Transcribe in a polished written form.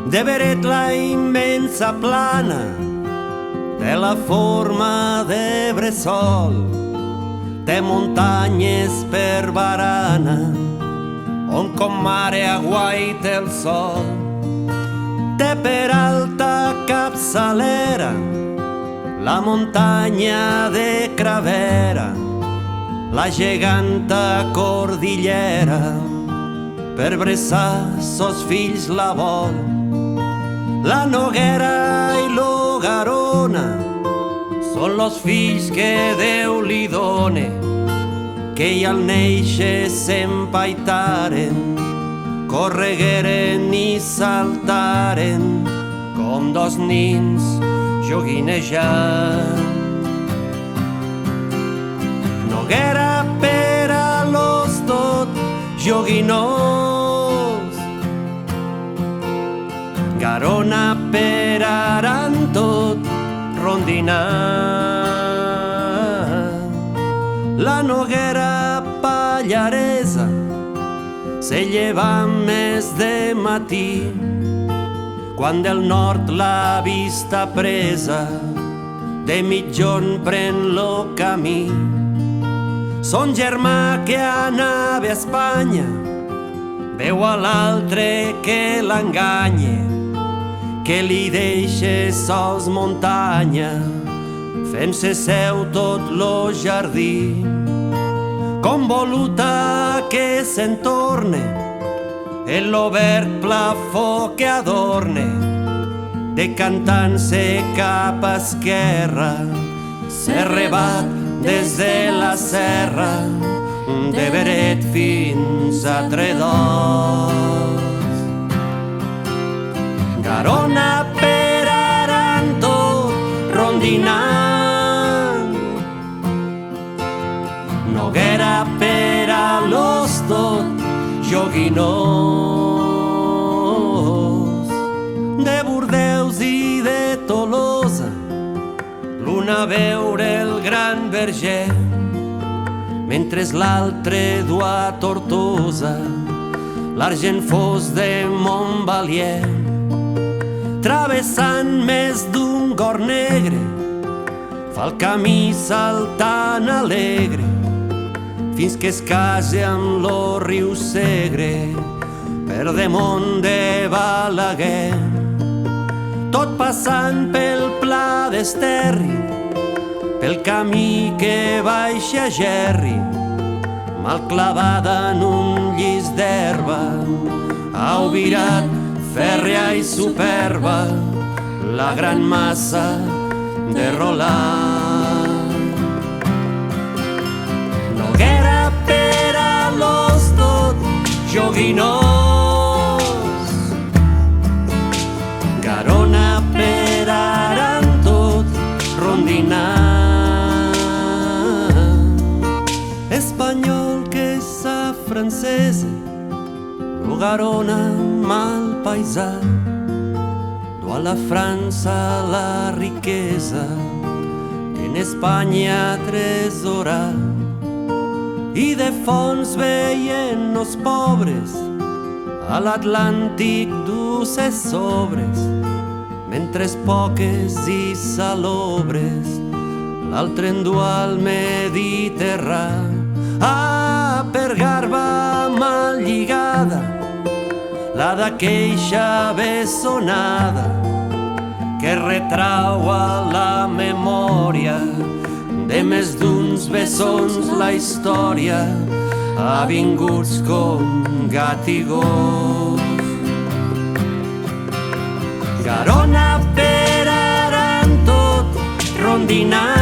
De veret la immensa plana té la forma de bressol, té muntanyes per barana on com mare aguaita el sol. Té per alta capçalera la muntanya de Cravera, la geganta cordillera per bressar sos fills la vol. La Noguera i lo Garona són los fills que Déu li done, que i al néixer s'empaitaren, corregueren i saltaren com dos nins joguinejant. Noguera per a los tot joguinós, Garona per aran tot rondinant. La Noguera pallaresa se lleva més de matí, quan del nord la vista presa de mitjon pren lo camí. Son germà que anava a Espanya veu a l'altre que l'enganya, que li deixa sols muntanya fent-se seu tot lo jardí. Com voluta que se'n torne en l'obert plafó que adorne, decantant-se cap a esquerra, s'ha rebat des de la serra de Beret fins a Tredòs. Garona per aran tot rondinant, Noguera per a los tot joguinós. De Bordeus i de Tolosa l'una veure el gran verger, mentre l'altre du a Tortosa l'argent fos de Montbalier. Travessant més d'un gor negre fa el camí saltant alegre fins que es casa amb lo riu Segre per damunt de Balaguer. Tot passant pel pla d'Esterri, pel camí que baixa a Gerri, mal clavada en un llis d'herba, au virat fèrrea i superba la gran massa de Roland. Noguera per a los tot joguinós, Garona per aran tot rondinant. Espanyol que sa francesa, lo Garona mal paisà, du a la França la riquesa que en Espanya tresorar, i de fons veien los pobres a l'Atlàntic dur ses sobres, mentre poques i salobres l'altre en du al Mediterrà. Ah, per garba mal lligada, la d'aqueixa bessonada que retrau a la memòria de més d'uns bessons la història, avinguts com gat i gos. Garona per aran tot rondinant,